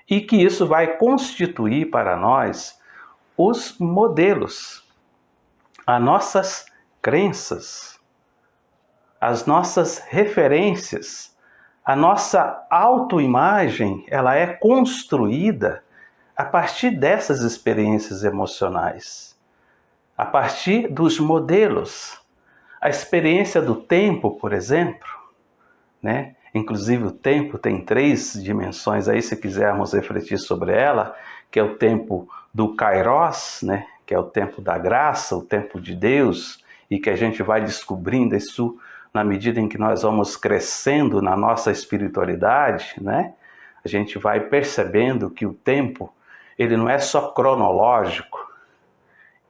e que isso vai constituir para nós os modelos, as nossas crenças, as nossas referências. A nossa autoimagem, ela é construída a partir dessas experiências emocionais, a partir dos modelos. A experiência do tempo, por exemplo, né? Inclusive o tempo tem 3 dimensões aí, se quisermos refletir sobre ela, que é o tempo do Kairos, né? Que é o tempo da graça, o tempo de Deus, e que a gente vai descobrindo isso na medida em que nós vamos crescendo na nossa espiritualidade, né? A gente vai percebendo que o tempo, ele não é só cronológico,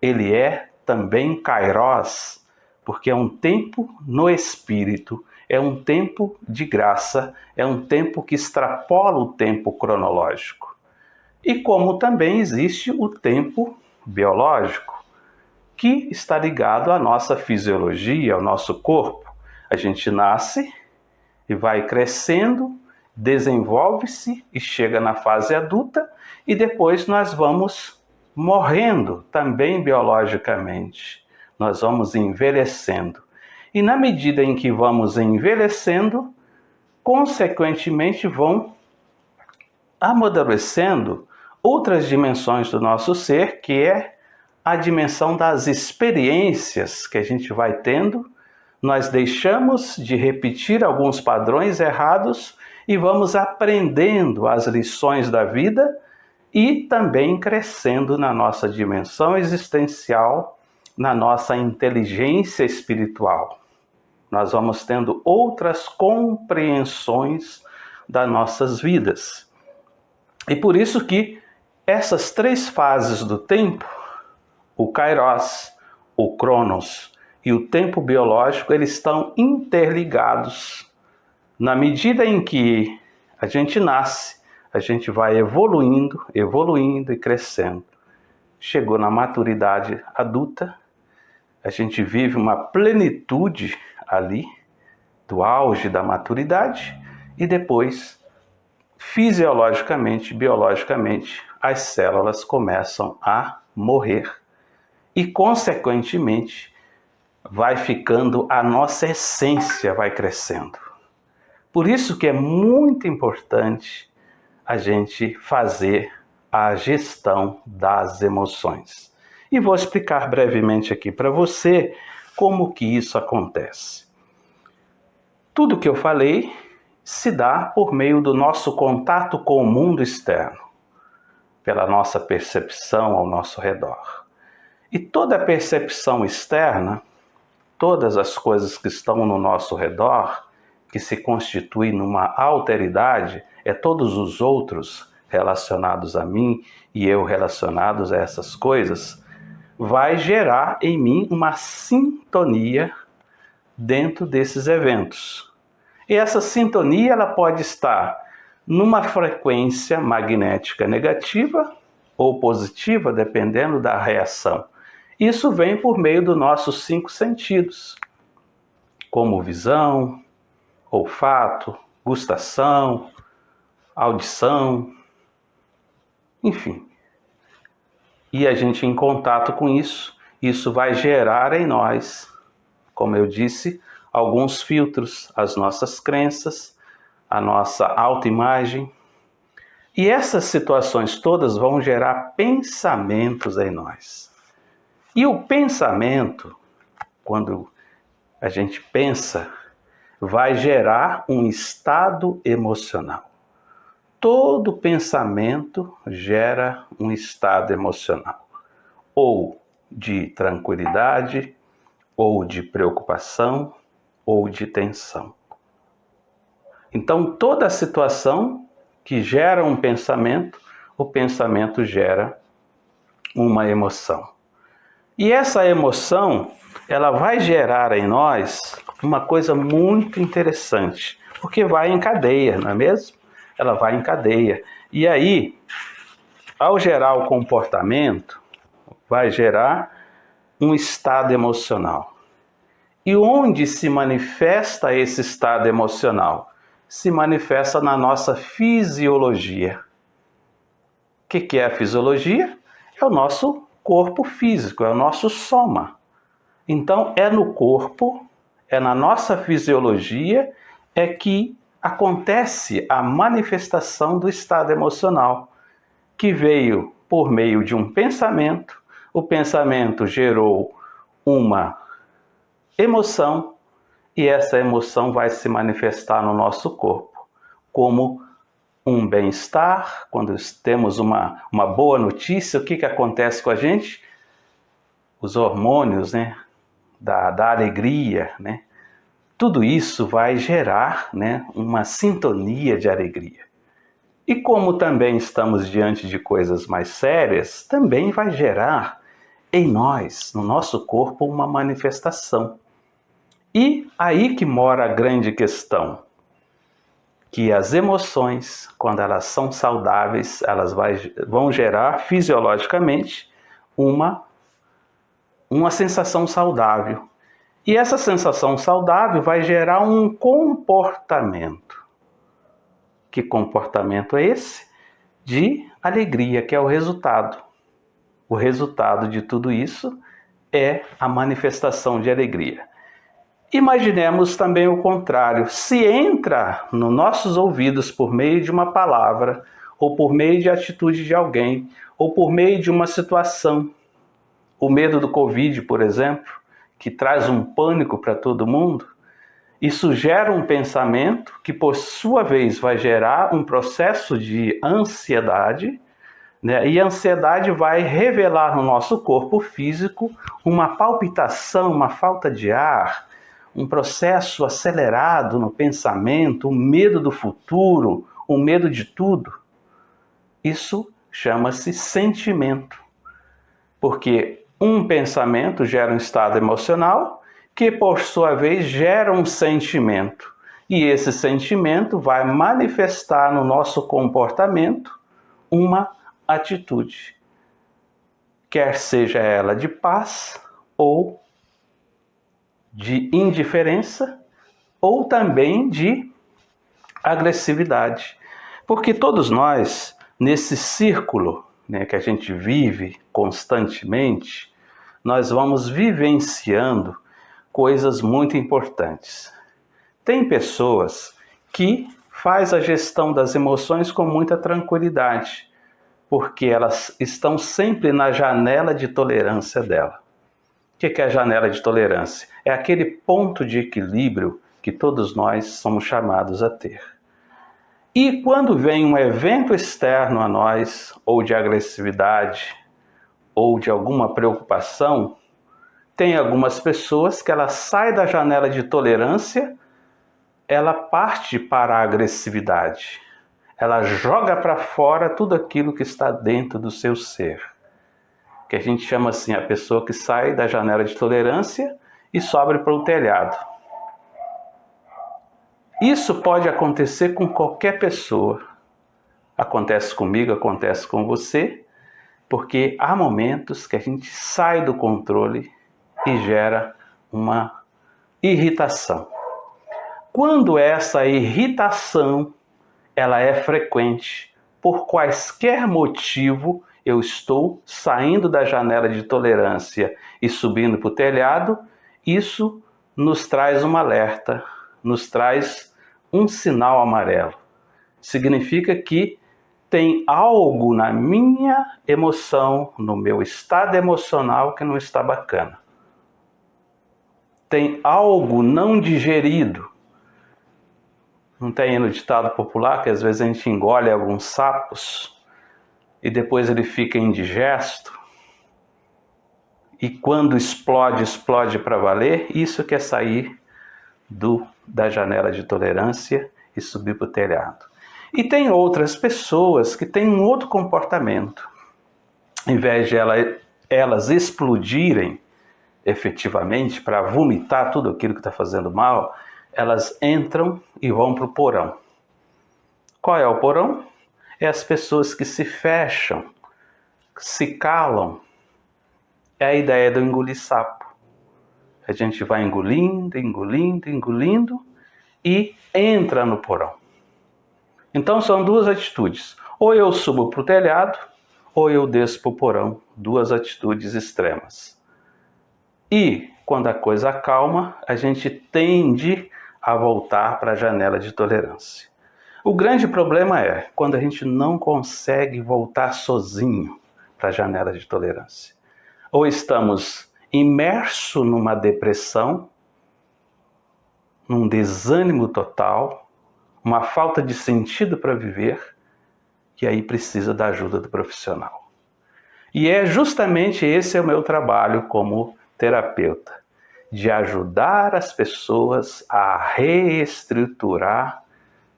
ele é também Kairos, porque é um tempo no espírito, é um tempo de graça, é um tempo que extrapola o tempo cronológico. E como também existe o tempo biológico, que está ligado à nossa fisiologia, ao nosso corpo. A gente nasce e vai crescendo, desenvolve-se e chega na fase adulta, e depois nós vamos morrendo também biologicamente. Nós vamos envelhecendo. E na medida em que vamos envelhecendo, consequentemente vão amadurecendo outras dimensões do nosso ser, que é a dimensão das experiências que a gente vai tendo. Nós deixamos de repetir alguns padrões errados e vamos aprendendo as lições da vida e também crescendo na nossa dimensão existencial, na nossa inteligência espiritual. Nós vamos tendo outras compreensões das nossas vidas. E por isso que essas 3 fases do tempo, o Kairos, o Cronos e o tempo biológico, eles estão interligados. Na medida em que a gente nasce, a gente vai evoluindo e crescendo. Chegou na maturidade adulta, a gente vive uma plenitude ali, do auge da maturidade, e depois, fisiologicamente, biologicamente, as células começam a morrer. E, consequentemente, vai ficando a nossa essência, vai crescendo. Por isso que é muito importante a gente fazer a gestão das emoções. E vou explicar brevemente aqui para você como que isso acontece. Tudo que eu falei se dá por meio do nosso contato com o mundo externo, pela nossa percepção ao nosso redor. E toda percepção externa, todas as coisas que estão no nosso redor, que se constituem numa alteridade, é todos os outros relacionados a mim e eu relacionados a essas coisas, vai gerar em mim uma sintonia dentro desses eventos. E essa sintonia ela pode estar numa frequência magnética negativa ou positiva, dependendo da reação. Isso vem por meio dos nossos 5 sentidos, como visão, olfato, gustação, audição, enfim. E a gente em contato com isso vai gerar em nós, como eu disse, alguns filtros, as nossas crenças, a nossa autoimagem. E essas situações todas vão gerar pensamentos em nós. E o pensamento, quando a gente pensa, vai gerar um estado emocional. Todo pensamento gera um estado emocional, ou de tranquilidade, ou de preocupação, ou de tensão. Então, toda situação que gera um pensamento, o pensamento gera uma emoção. E essa emoção, ela vai gerar em nós uma coisa muito interessante, porque vai em cadeia, não é mesmo? Ela vai em cadeia. E aí, ao gerar o comportamento, vai gerar um estado emocional. E onde se manifesta esse estado emocional? Se manifesta na nossa fisiologia. que é a fisiologia? É o nosso corpo físico, é o nosso soma. Então, é no corpo, é na nossa fisiologia, é que acontece a manifestação do estado emocional, que veio por meio de um pensamento, o pensamento gerou uma emoção, e essa emoção vai se manifestar no nosso corpo, como um bem-estar. Quando temos uma boa notícia, o que acontece com a gente? Os hormônios, né, da alegria, né? Tudo isso vai gerar, né, uma sintonia de alegria. E como também estamos diante de coisas mais sérias, também vai gerar em nós, no nosso corpo, uma manifestação. E aí que mora a grande questão, que as emoções, quando elas são saudáveis, elas vão gerar fisiologicamente uma sensação saudável. E essa sensação saudável vai gerar um comportamento. Que comportamento é esse? De alegria, que é o resultado. O resultado de tudo isso é a manifestação de alegria. Imaginemos também o contrário. Se entra nos nossos ouvidos por meio de uma palavra, ou por meio de atitude de alguém, ou por meio de uma situação, o medo do Covid, por exemplo, que traz um pânico para todo mundo, isso gera um pensamento que, por sua vez, vai gerar um processo de ansiedade, né? E a ansiedade vai revelar no nosso corpo físico uma palpitação, uma falta de ar, um processo acelerado no pensamento, um medo do futuro, um medo de tudo. Isso chama-se sentimento, porque um pensamento gera um estado emocional que, por sua vez, gera um sentimento. E esse sentimento vai manifestar no nosso comportamento uma atitude, quer seja ela de paz ou de indiferença, ou também de agressividade. Porque todos nós, nesse círculo, né, que a gente vive constantemente, nós vamos vivenciando coisas muito importantes. Tem pessoas que fazem a gestão das emoções com muita tranquilidade, porque elas estão sempre na janela de tolerância dela. O que é a janela de tolerância? É aquele ponto de equilíbrio que todos nós somos chamados a ter. E quando vem um evento externo a nós, ou de agressividade, ou de alguma preocupação, tem algumas pessoas que ela sai da janela de tolerância, ela parte para a agressividade. Ela joga para fora tudo aquilo que está dentro do seu ser. Que a gente chama assim, a pessoa que sai da janela de tolerância e sobe para o telhado. Isso pode acontecer com qualquer pessoa. Acontece comigo, acontece com você, porque há momentos que a gente sai do controle e gera uma irritação. Quando essa irritação ela é frequente, por quaisquer motivo, eu estou saindo da janela de tolerância e subindo para o telhado, isso nos traz um alerta, nos traz um sinal amarelo. Significa que tem algo na minha emoção, no meu estado emocional que não está bacana. Tem algo não digerido. Não tem no ditado popular que às vezes a gente engole alguns sapos e depois ele fica indigesto, e quando explode, explode para valer. Isso que é sair da janela de tolerância e subir para o telhado. E tem outras pessoas que têm um outro comportamento. Em vez de elas explodirem efetivamente para vomitar tudo aquilo que está fazendo mal, elas entram e vão para o porão. Qual é o porão? É as pessoas que se fecham, se calam. É a ideia do engolir sapo. A gente vai engolindo, engolindo, engolindo e entra no porão. Então são duas atitudes. Ou eu subo para o telhado ou eu desço para o porão, duas atitudes extremas. E quando a coisa acalma, a gente tende a voltar para a janela de tolerância. O grande problema é quando a gente não consegue voltar sozinho para a janela de tolerância. Ou estamos imersos numa depressão, num desânimo total, uma falta de sentido para viver, e aí precisa da ajuda do profissional. E é justamente esse o meu trabalho como terapeuta, de ajudar as pessoas a reestruturar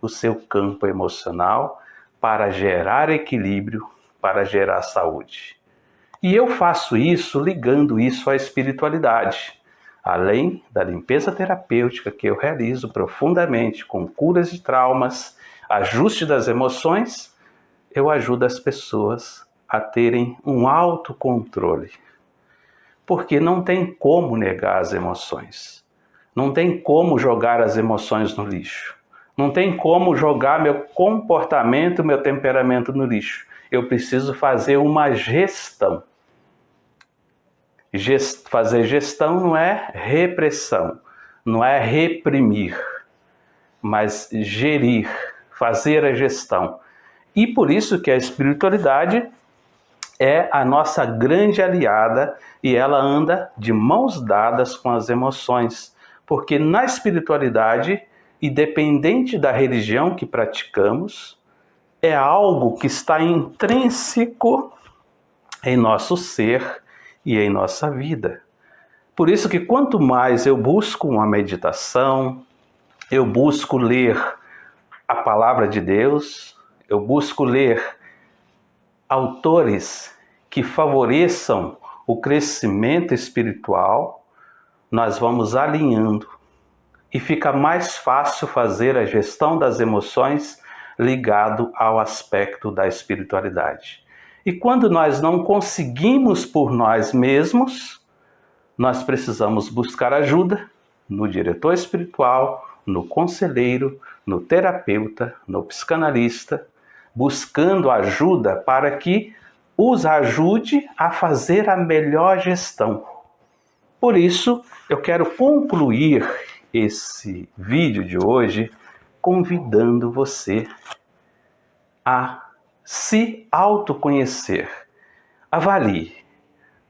o seu campo emocional para gerar equilíbrio, para gerar saúde. E eu faço isso ligando isso à espiritualidade. Além da limpeza terapêutica que eu realizo profundamente com curas de traumas, ajuste das emoções, eu ajudo as pessoas a terem um autocontrole. Porque não tem como negar as emoções. Não tem como jogar as emoções no lixo. Não tem como jogar meu comportamento, meu temperamento no lixo. Eu preciso fazer uma gestão. Fazer gestão não é repressão, não é reprimir, mas gerir, fazer a gestão. E por isso que a espiritualidade é a nossa grande aliada e ela anda de mãos dadas com as emoções. Porque na espiritualidade, independente da religião que praticamos, é algo que está intrínseco em nosso ser e em nossa vida. Por isso que quanto mais eu busco uma meditação, eu busco ler a palavra de Deus, eu busco ler autores que favoreçam o crescimento espiritual, nós vamos alinhando e fica mais fácil fazer a gestão das emoções ligado ao aspecto da espiritualidade. E quando nós não conseguimos por nós mesmos, nós precisamos buscar ajuda no diretor espiritual, no conselheiro, no terapeuta, no psicanalista, buscando ajuda para que os ajude a fazer a melhor gestão. Por isso, eu quero concluir esse vídeo de hoje convidando você a se autoconhecer. Avalie.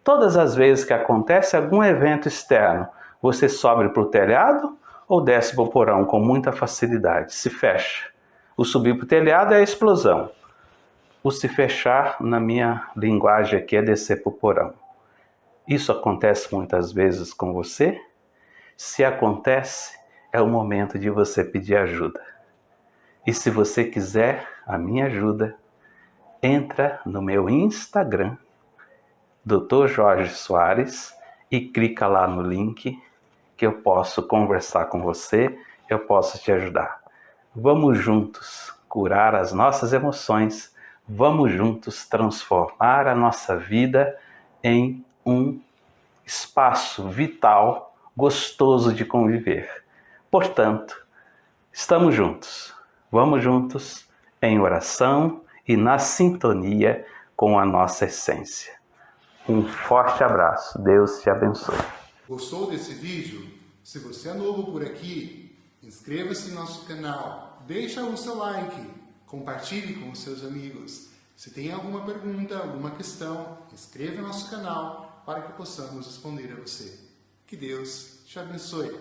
Todas as vezes que acontece algum evento externo, você sobe para o telhado ou desce para o porão com muita facilidade? Se fecha. O subir para o telhado é a explosão. O se fechar, na minha linguagem aqui, é descer para o porão. Isso acontece muitas vezes com você? Se acontece, é o momento de você pedir ajuda. E se você quiser a minha ajuda, entra no meu Instagram, Dr. Jorge Soares, e clica lá no link que eu posso conversar com você, eu posso te ajudar. Vamos juntos curar as nossas emoções, vamos juntos transformar a nossa vida em um espaço vital, gostoso de conviver. Portanto, estamos juntos. Vamos juntos em oração e na sintonia com a nossa essência. Um forte abraço. Deus te abençoe. Gostou desse vídeo? Se você é novo por aqui, inscreva-se no nosso canal, deixa o seu like, compartilhe com os seus amigos. Se tem alguma pergunta, alguma questão, inscreva no nosso canal para que possamos responder a você. Que Deus te abençoe.